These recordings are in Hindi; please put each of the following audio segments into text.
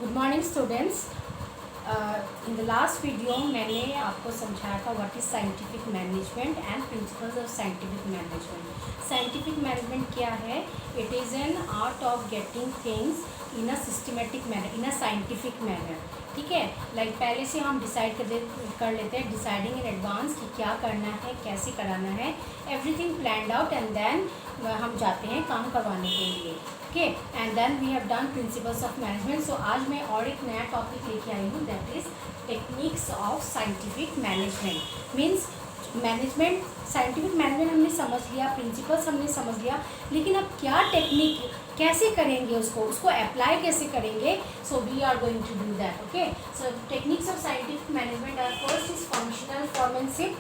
Good morning students. In the last video मैंने आपको समझाया था what is scientific management and principles of scientific management. Scientific management क्या है? It is an art of getting things in a systematic manner, in a scientific manner. ठीक है, लाइक पहले से हम डिसाइड कर लेते हैं, डिसाइडिंग इन एडवांस कि क्या करना है, कैसे कराना है, everything planned out and then हम जाते हैं काम करवाने के लिए। Okay, and then we have done principles of management. So आज मैं और एक नया टॉपिक लेके आई हूँ, that is techniques of scientific management. Means management, scientific management हमने समझ लिया, प्रिंसिपल्स हमने समझ लिया, लेकिन अब क्या टेक्निक कैसे करेंगे, उसको अप्लाई कैसे करेंगे? So we are going to do that. Okay, so techniques of scientific management are first is functional foremanship,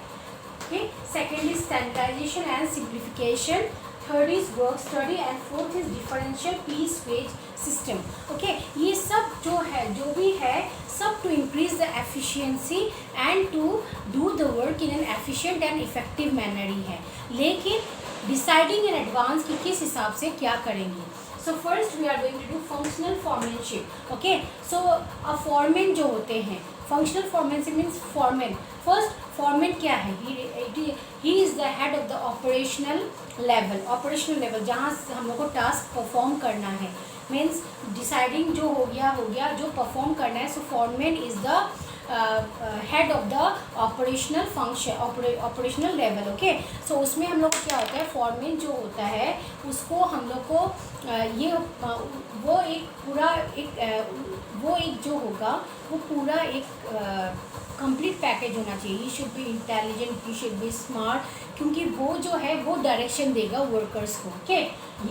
okay, second is standardization and simplification, third is work study and fourth is differential piece wage system. Okay, ये सब जो है, जो भी है, सब to increase the efficiency and to do the work in an efficient and effective manner ही है, लेकिन deciding in advance कि किस हिसाब से क्या करेंगे। So first we are going to do functional foremanship. Okay, so a foreman जो होते हैं, functional foremanship means foreman. First foreman क्या है? He is the head of the operational level जहाँ हम लोग को टास्क परफॉर्म करना है। मीन्स डिसाइडिंग जो हो गया, जो परफॉर्म करना है। So foreman is the head of the operational function, operational level. Okay, so उसमें हम लोग को क्या होता है, फॉरमैन जो होता है उसको हम लोग को वो एक जो होगा वो पूरा एक कंप्लीट पैकेज होना चाहिए। ही should be intelligent, he should B smart, क्योंकि वो जो है वो डायरेक्शन देगा वर्कर्स को। ओके,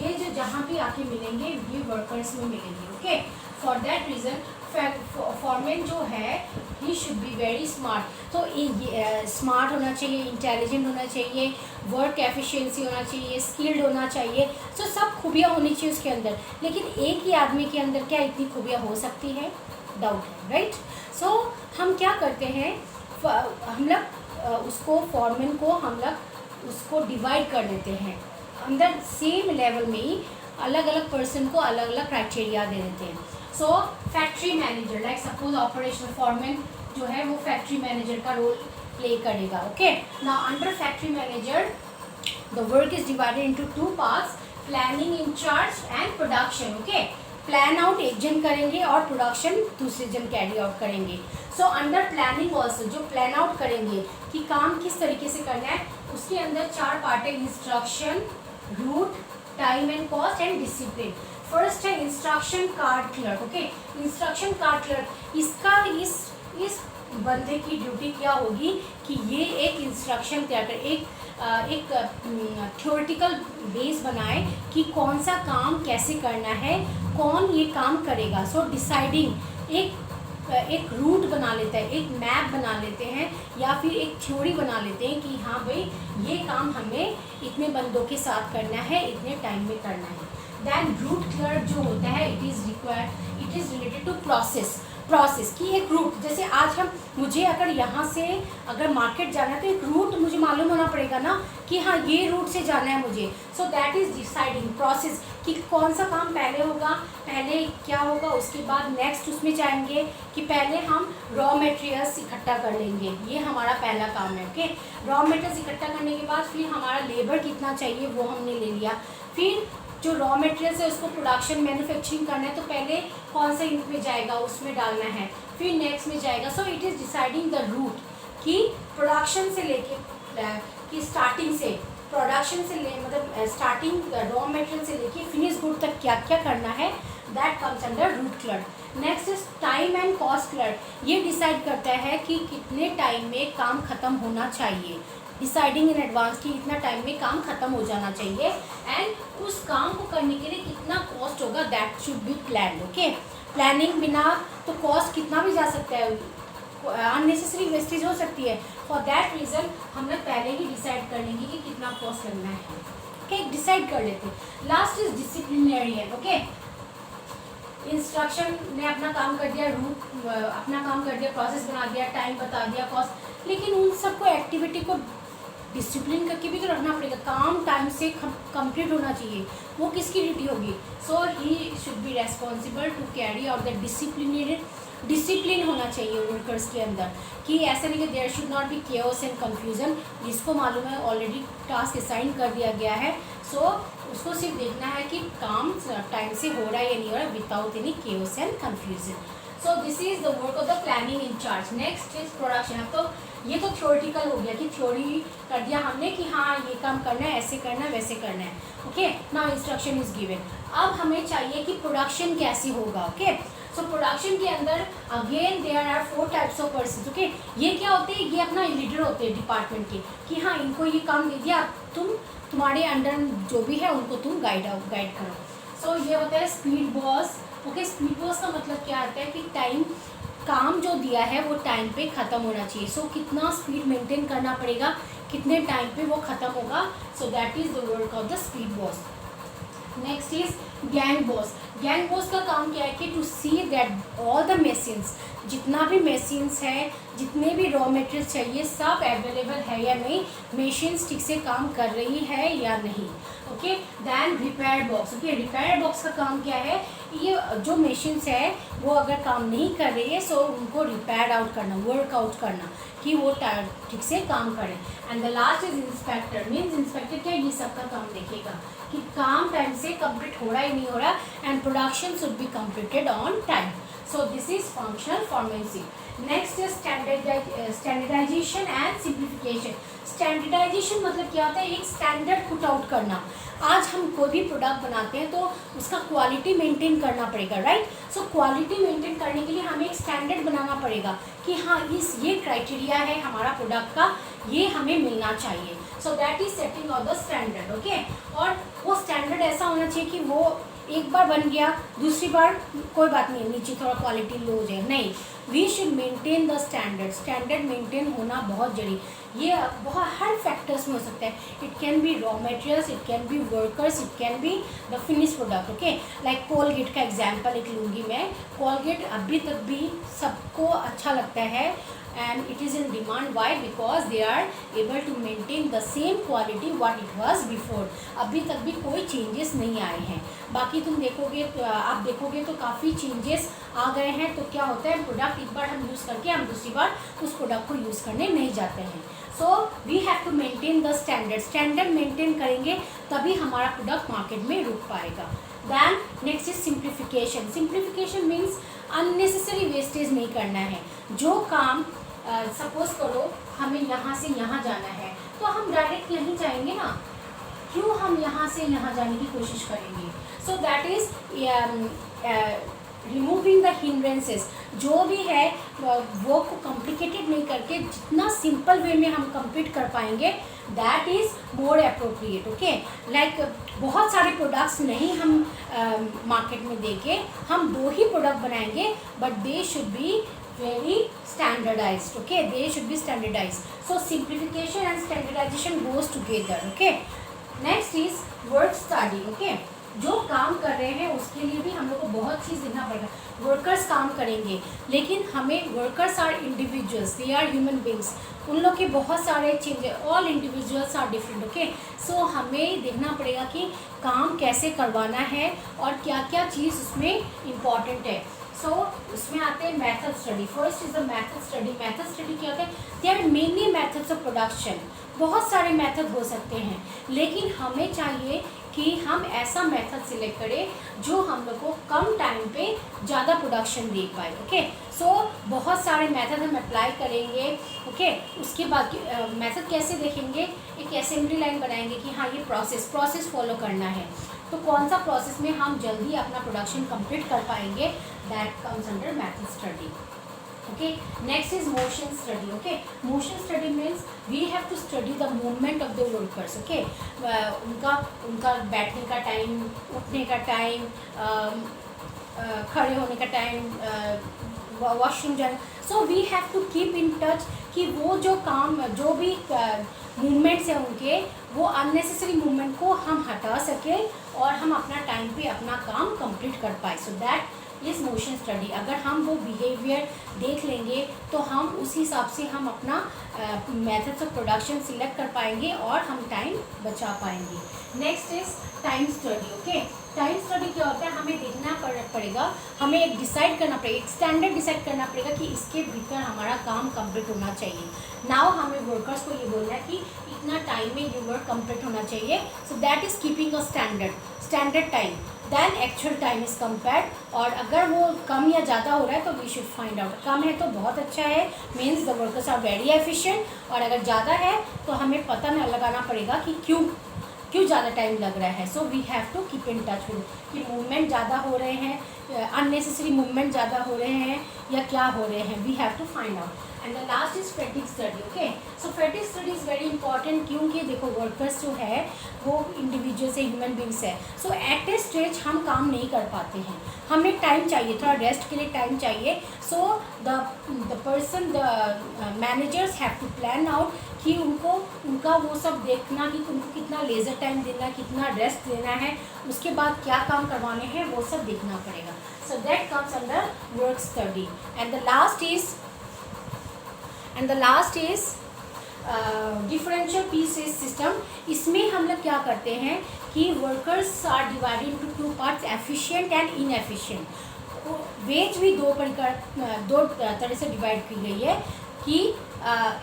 ये जो जहाँ भी आके मिलेंगे ये वर्कर्स में मिलेंगे। Okay, for that reason foreman जो है he should be very smart. तो स्मार्ट होना चाहिए, इंटेलिजेंट होना चाहिए, वर्क एफिशिएंसी होना चाहिए, स्किल्ड होना चाहिए। सो सब खूबियाँ होनी चाहिए उसके अंदर। लेकिन एक ही आदमी के अंदर क्या इतनी खूबियाँ हो सकती है? डाउट है, राइट? सो हम क्या करते हैं, हम लोग उसको फॉरमैन को हम लोग उसको डिवाइड कर देते हैं अंदर सेम लेवल में ही, अलग अलग पर्सन को अलग अलग क्राइटेरिया दे देते हैं। So factory manager, like suppose operational foreman जो है वो फैक्ट्री मैनेजर का रोल प्ले करेगा। Okay, now under factory manager the work is divided into two parts, planning in-charge and production. Okay, plan out एक जन करेंगे और प्रोडक्शन दूसरे जन कैरी आउट करेंगे। सो अंडर प्लानिंग ऑल्सो, जो प्लान आउट करेंगे कि काम किस तरीके से करना है, उसके अंदर चार पार्ट है: instruction, route, time and cost and discipline. First है instruction card clerk. Okay, instruction card clerk, इसका इस बंदे की ड्यूटी क्या होगी कि ये एक इंस्ट्रक्शन तैयार करे, एक थ्योरेटिकल बेस बनाए कि कौन सा काम कैसे करना है, कौन ये काम करेगा। सो डिसाइडिंग एक रूट बना लेता है, एक मैप बना लेते हैं, या फिर एक थ्योरी बना लेते हैं कि हाँ भाई ये काम हमें इतने बंदों के साथ करना है, इतने टाइम में करना है। देन रूट क्लर्क जो होता है, it is related to process की एक रूट। जैसे आज मुझे अगर यहाँ से अगर मार्केट जाना है तो एक रूट मुझे मालूम होना पड़ेगा ना कि हाँ ये रूट से जाना है मुझे। सो दैट इज़ डिसाइडिंग प्रोसेस कि कौन सा काम पहले होगा, पहले क्या होगा, उसके बाद नेक्स्ट उसमें जाएंगे कि पहले हम रॉ मटेरियल्स इकट्ठा कर लेंगे, ये हमारा पहला काम है। ओके, रॉ मटेरियल्स इकट्ठा करने के बाद फिर हमारा लेबर कितना चाहिए वो हमने ले लिया, फिर जो रॉ मटेरियल्स है उसको प्रोडक्शन मैन्युफैक्चरिंग करना है तो पहले कौन सा यूनिट में जाएगा उसमें डालना है, फिर नेक्स्ट में जाएगा। So it is deciding the route कि प्रोडक्शन से लेके कि स्टार्टिंग से प्रोडक्शन से मतलब स्टार्टिंग रॉ मटेरियल से लेके फिनिश गुड तक क्या क्या करना है, that comes under root clerk. Next is time and cost clerk, ये डिसाइड करता है कि कितने टाइम में काम ख़त्म होना चाहिए, डिसाइडिंग इन एडवांस कि इतना टाइम में काम ख़त्म हो जाना चाहिए, एंड उस काम को करने के लिए कितना कॉस्ट होगा, that should be planned. Okay, planning बिना तो कॉस्ट कितना भी जा सकता है, अननेसेसरी वेस्टेज हो सकती है। फॉर दैट रीज़न हम लोग पहले ही डिसाइड कर लेंगे कि कितना कॉस्ट लगना है। ओके, डिसाइड कर लेते हैं। Last is disciplinary. Okay, instruction ने अपना काम कर दिया, रूट अपना काम कर दिया, प्रोसेस बना दिया, टाइम बता दिया, कॉस्ट, लेकिन उन सबको एक्टिविटी को डिसिप्लिन करके भी तो रखना पड़ेगा, काम टाइम से कंप्लीट होना चाहिए, वो किसकी ड्यूटी होगी? So he should be responsible to carry out the discipline होना चाहिए वर्कर्स के अंदर, कि ऐसा नहीं कि there should not be chaos and confusion. जिसको मालूम है ऑलरेडी टास्क असाइन कर दिया गया है, सो उसको सिर्फ देखना है कि काम टाइम से हो रहा है या नहीं हो रहा है without any chaos and confusion. So this is the work of the planning in charge. Next is production. अब तो ये तो थ्योरेटिकल हो गया कि थ्योरी कर दिया हमने कि हाँ ये काम करना है, ऐसे करना है, वैसे करना है। Okay, now instruction is given. अब हमें चाहिए कि प्रोडक्शन कैसे होगा। ओके, सो प्रोडक्शन के अंदर again there are 4 types of person. Okay, ये क्या होते हैं? ये अपना लीडर होते हैं डिपार्टमेंट के, कि हाँ इनको ये काम दे दिया, तुम्हारे अंडर जो भी है उनको तुम गाइड करो। सो ये होता है speed boss. Okay, speed boss का मतलब क्या आता है कि टाइम, काम जो दिया है वो टाइम पे ख़त्म होना चाहिए। सो कितना स्पीड मेंटेन करना पड़ेगा, कितने टाइम पे वो ख़त्म होगा। So that is the work of the speed boss. Next is gang boss. Gang boss का काम क्या है कि to see that all the machines, जितना भी मशीन्स है, जितने भी रॉ मटेरियल्स चाहिए सब अवेलेबल है या नहीं, मशीन्स ठीक से काम कर रही है या नहीं। Okay, then repair box. Okay, repair box का काम क्या है? ये जो मशीन्स है वो अगर काम नहीं कर रही है सो उनको रिपेयर आउट करना, वर्कआउट करना कि वो ठीक से काम करें। And the last is inspector. Means inspector क्या, ये सबका काम देखेगा कि काम टाइम से कंप्लीट हो रहा है नहीं हो रहा, and production should be completed on time. So this is functional foremanship. Next is standardization and simplification. Standardization मतलब क्या होता है? एक स्टैंडर्ड पुट आउट करना। आज हम कोई भी प्रोडक्ट बनाते हैं तो उसका क्वालिटी मेंटेन करना पड़ेगा, राइट? सो क्वालिटी मेंटेन करने के लिए हमें एक स्टैंडर्ड बनाना पड़ेगा कि हाँ ये क्राइटेरिया है हमारा प्रोडक्ट का, ये हमें मिलना चाहिए। So that is setting of the standard. Okay, और वो स्टैंडर्ड ऐसा होना चाहिए कि वो एक बार बन गया, दूसरी बार कोई बात नहीं, नीचे थोड़ा क्वालिटी लो हो जाए, नहीं, we should maintain the standard. Standard maintain होना बहुत जरूरी। ये बहुत हर फैक्टर्स में हो सकता है। It can be raw materials, it can be workers, it can be the finish product. Okay, like Colgate का एग्जांपल एक लूँगी मैं। कोलगेट अभी तक भी सबको अच्छा लगता है and it is in demand. Why? Because they are able to maintain the same quality what it was before. अभी तक भी कोई चेंजेस नहीं आए हैं। बाकी तुम देखोगे तो आप देखोगे तो काफ़ी चेंजेस आ गए हैं। तो क्या होता है, प्रोडक्ट एक बार हम यूज़ करके हम दूसरी बार उस प्रोडक्ट को यूज़ करने नहीं जाते हैं। So we have to maintain the standard. Standard maintain करेंगे तभी हमारा प्रोडक्ट मार्केट में रुक पाएगा। Then next is simplification. Simplification means unnecessary wastage नहीं करना है। जो काम सपोज करो हमें यहाँ से यहाँ जाना है तो हम डायरेक्ट यहीं जाएंगे ना, क्यों हम यहाँ से यहाँ जाने की कोशिश करेंगे? So that is removing the hindrances. जो भी है वो को कॉम्प्लिकेटेड नहीं करके जितना सिंपल वे में हम कंप्लीट कर पाएंगे that is more appropriate. Okay, like बहुत सारे प्रोडक्ट्स नहीं हम मार्केट में देके हम 2 ही प्रोडक्ट बनाएंगे, but they should be very standardized. Okay, they should be standardized. So simplification and standardization goes together. Okay, next is work study. Okay, जो काम कर रहे हैं उसके लिए भी हम लोग को बहुत चीज़ देखना पड़ेगा। वर्कर्स काम करेंगे लेकिन हमें, workers are individuals, they are human beings, उन लोग के बहुत सारे changes, all individuals are different. Okay, so हमें देखना पड़ेगा कि काम कैसे करवाना है और क्या क्या चीज़ उसमें इम्पॉर्टेंट है। सो उसमें आते हैं method study. First is the method study. Method study क्या होता है? There are many methods of production. बहुत सारे मेथड हो सकते हैं, लेकिन हमें चाहिए कि हम ऐसा मेथड सिलेक्ट करें जो हम लोग को कम टाइम पे ज़्यादा प्रोडक्शन दे पाए। ओके, सो बहुत सारे मेथड हम अप्लाई करेंगे। ओके, उसके बाद मेथड कैसे देखेंगे? एक असेंबली लाइन बनाएंगे कि हाँ ये प्रोसेस फॉलो करना है, तो कौन सा प्रोसेस में हम जल्दी अपना प्रोडक्शन कंप्लीट कर पाएंगे, that comes under method study. Okay, next is motion study. Okay, motion study means we have to study the movement of the workers. Okay, उनका बैठने का टाइम, उठने का टाइम, खड़े होने का टाइम, वॉशरूम जाना। So we have to keep in touch कि वो जो काम, जो भी मूवमेंट्स हैं उनके, वो अननेसेसरी मूवमेंट को हम हटा सकें और हम अपना टाइम पे अपना काम कंप्लीट कर पाए। सो दैट इज़ मोशन स्टडी। अगर हम वो बिहेवियर देख लेंगे तो हम उस हिसाब से हम अपना मेथड्स ऑफ प्रोडक्शन सिलेक्ट कर पाएंगे और हम टाइम बचा पाएंगे। Next is time study. Okay, time study क्या होता है, हमें देखना पड़ेगा, हमें एक डिसाइड करना पड़ेगा, एक स्टैंडर्ड डिसाइड करना पड़ेगा कि इसके भीतर हमारा काम कंप्लीट होना चाहिए। नाउ हमें वर्कर्स को ये बोलना है कि इतना टाइम में ये वर्क कंप्लीट होना चाहिए। So that is keeping a standard time then actual time is compared. और अगर वो कम या ज़्यादा हो रहा है तो वी शुड फाइंड आउट। कम है तो बहुत अच्छा है, means the workers are very efficient, और अगर ज़्यादा है तो हमें पता न लगाना पड़ेगा कि क्यों ज़्यादा टाइम लग रहा है। So we have to keep in touch with कि मूवमेंट ज़्यादा हो रहे हैं, अननेसेसरी मूवमेंट ज़्यादा हो रहे हैं या क्या हो रहे हैं, we have to find out. And the last is fatigue study. Okay, so fatigue study is very important, क्योंकि देखो वर्कर्स जो है वो इंडिविजुअल्स है, ह्यूमन बींग्स है। सो एट ए स्टेज हम काम नहीं कर पाते हैं, हमें टाइम चाहिए, थोड़ा रेस्ट के लिए टाइम चाहिए। So the person, the managers have to plan out कि उनका वो सब देखना कि उनको कितना लेज़र टाइम देना है, कितना रेस्ट देना है, उसके बाद क्या काम करवाने हैं वो सब देखना पड़ेगा। So that comes under work study. And the last is differential pieces system. इसमें हम लोग क्या करते हैं कि workers are divided into two parts, efficient and inefficient. Wage भी दो तरह से डिवाइड की गई है कि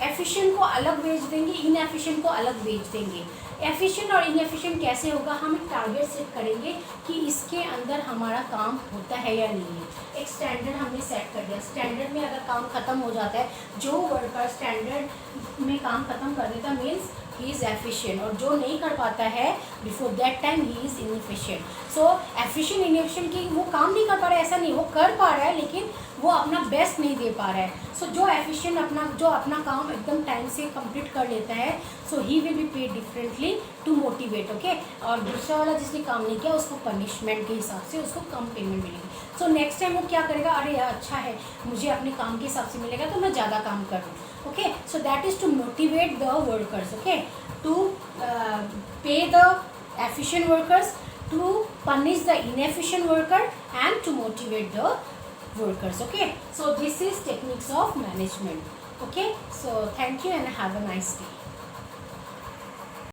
एफिशिएंट को अलग वेज देंगे, इनएफिशिएंट को अलग वेज देंगे। एफिशिएंट और इनएफिशिएंट कैसे होगा, हम एक टारगेट सेट करेंगे कि इसके अंदर हमारा काम होता है या नहीं है। एक स्टैंडर्ड हमने सेट कर दिया, स्टैंडर्ड में अगर काम ख़त्म हो जाता है, जो वर्कर स्टैंडर्ड में काम ख़त्म कर देता मीन्स ही इज़ एफिशिएंट, और जो नहीं कर पाता है before that time he is inefficient. So efficient inefficient की वो काम नहीं कर पा रहा है ऐसा नहीं, वो कर पा रहा है लेकिन वो अपना बेस्ट नहीं दे पा रहा है। सो जो एफिशिएंट जो अपना काम एकदम टाइम से कंप्लीट कर लेता है, so he will be paid differently to motivate. Okay, और दूसरा वाला जिसने काम नहीं किया उसको पनिशमेंट के हिसाब से उसको कम पेमेंट मिलेगी। सो नेक्स्ट टाइम वो क्या करेगा, अरे अच्छा है मुझे अपने काम के हिसाब से मिलेगा तो मैं ज़्यादा काम करूँ। Okay, so that is to motivate the workers, okay, to pay the efficient workers, to punish the inefficient worker, and to motivate the workers. Okay, so this is techniques of management. Okay, so thank you and have a nice day.